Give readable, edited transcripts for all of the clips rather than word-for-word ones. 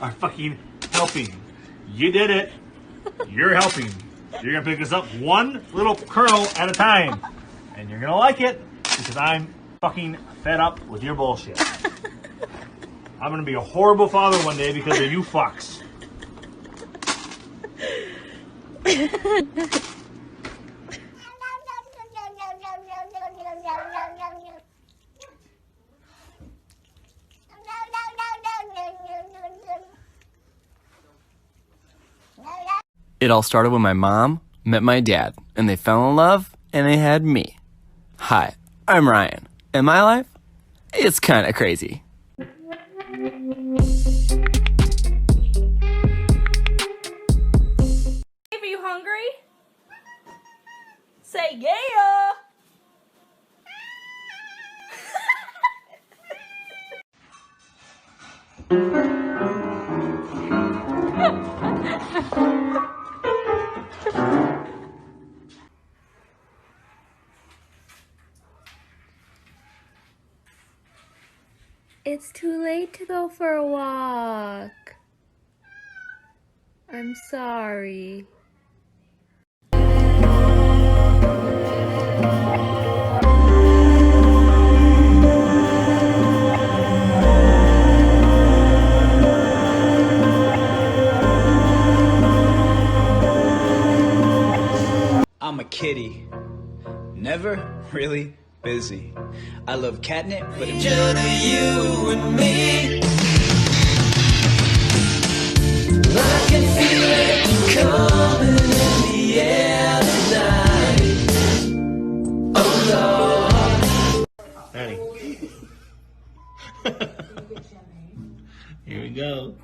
are fucking helping. You did it. You're helping. You're gonna pick this up one little kernel at a time. And you're gonna like it because I'm fucking fed up with your bullshit. I'm gonna be a horrible father one day because of you fucks. It all started when my mom met my dad, and they fell in love, and they had me. Hi, I'm Ryan, and my life, it's kind of crazy. Are you hungry? Say yeah! It's too late to go for a walk. I'm sorry. I'm a kitty, never really busy. I love catnip, but it's just you and me. I can feel it coming in the air tonight. Oh Lord. Ready? Here we go.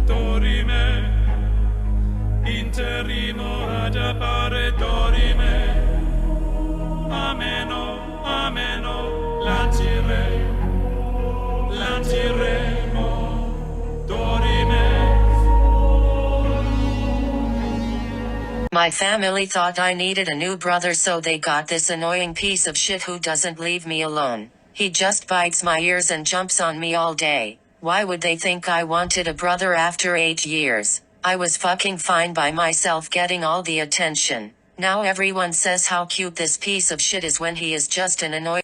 Dorime, interrimo ad appare dorime. Ameno, ameno, lanciremo, dorime. My family thought I needed a new brother, so they got this annoying piece of shit who doesn't leave me alone. He just bites my ears and jumps on me all day. Why would they think I wanted a brother after 8 years? I was fucking fine by myself getting all the attention. Now everyone says how cute this piece of shit is when he is just an annoying.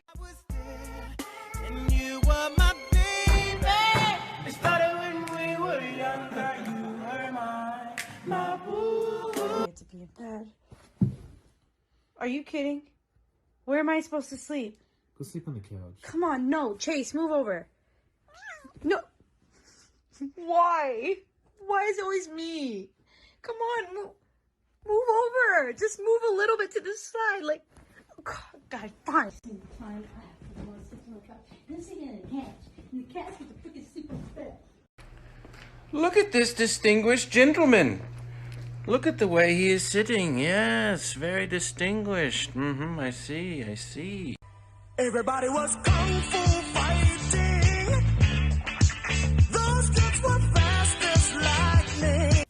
To be in bed. Are you kidding? Where am I supposed to sleep? Go sleep on the couch. Come on, no. Chase, move over. No. Why? Why is it always me? Come on, move over. Just move a little bit to the side. Like, oh God, fine. Look at this distinguished gentleman. Look at the way he is sitting. Yes, very distinguished. I see. Everybody was kung fu fighting. Those kids were fast as lightning.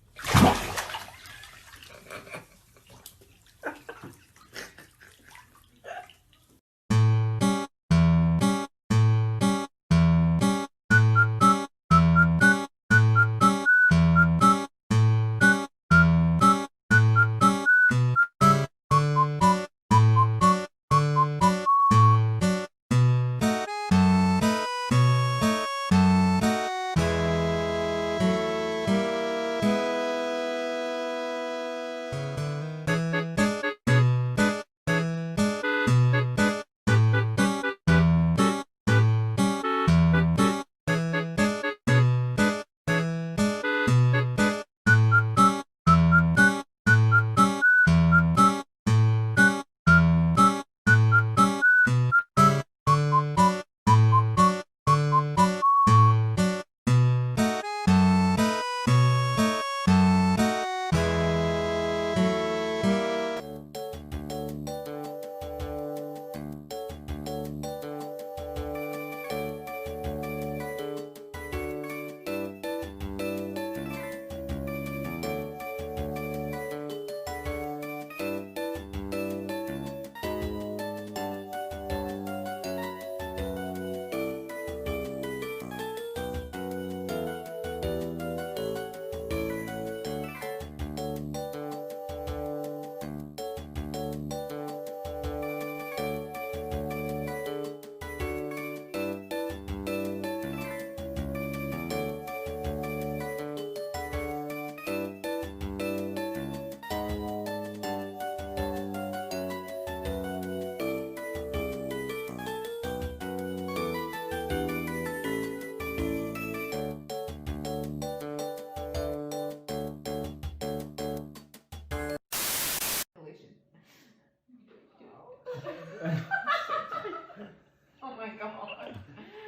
Oh my god.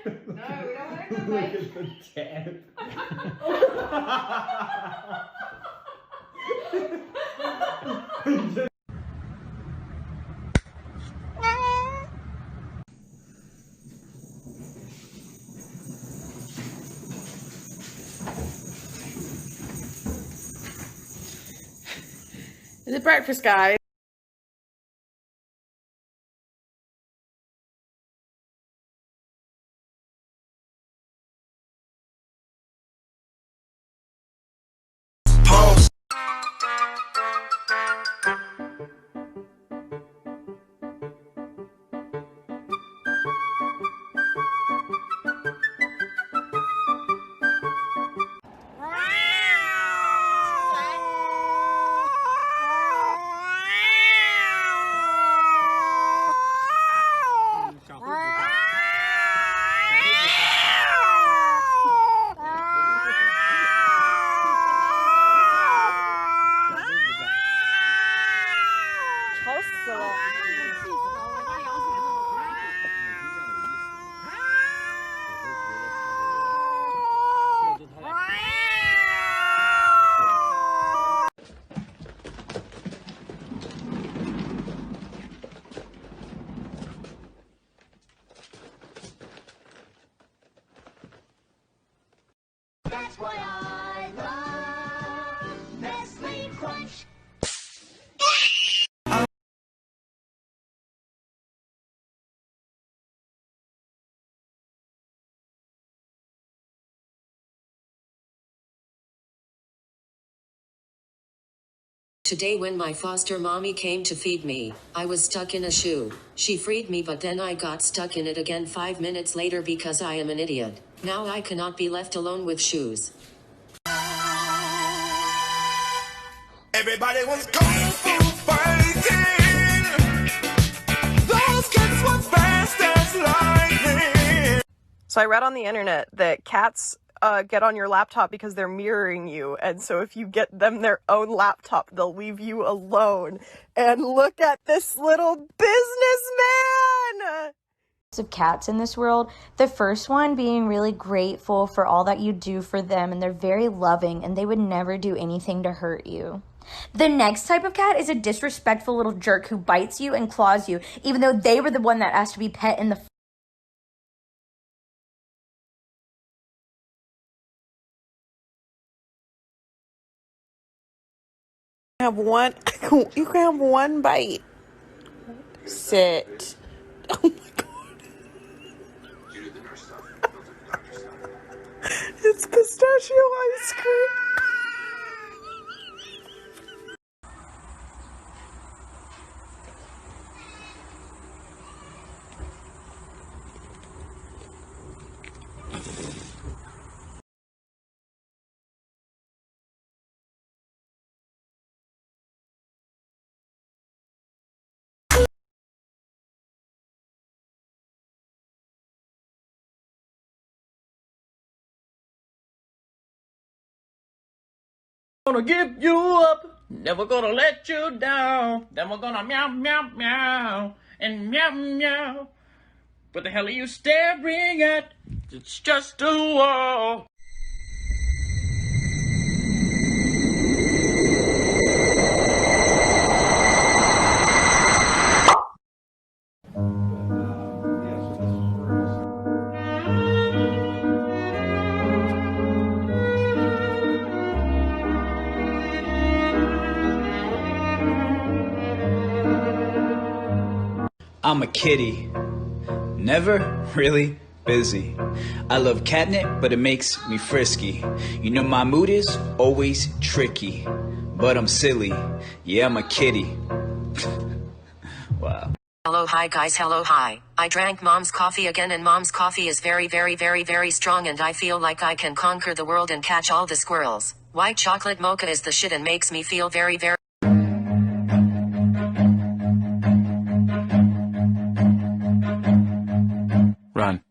No, we don't want to combine. Look at the cat. Is it breakfast, guys? Pause. That's why I love Nestle Crunch. Today when my foster mommy came to feed me, I was stuck in a shoe. She freed me but then I got stuck in it again 5 minutes later because I am an idiot. Now I cannot be left alone with shoes. Everybody was kung fu fighting. Those kids were fast as lightning. So I read on the internet that cats get on your laptop because they're mirroring you, and so if you get them their own laptop, they'll leave you alone. And look at this little businessman! Of cats in this world. The first one being really grateful for all that you do for them, and they're very loving and they would never do anything to hurt you. The next type of cat is a disrespectful little jerk who bites you and claws you, even though they were the one that asked to be pet in the You can have one bite. Sit. Oh my god. It's pistachio ice cream. Gonna give you up, never gonna let you down. Then we're gonna meow, meow, meow, and meow, meow. What the hell are you staring at? It's just a wall. I'm a kitty, never really busy. I love catnip, but it makes me frisky. You know my mood is always tricky, but I'm silly. Yeah, I'm a kitty. Wow. Hello, hi guys, hello, hi. I drank mom's coffee again and mom's coffee is very, very, very, very strong and I feel like I can conquer the world and catch all the squirrels. White chocolate mocha is the shit and makes me feel very, very... Run.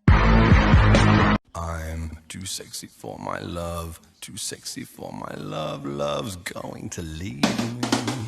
I'm too sexy for my love, too sexy for my love. Love's going to leave me.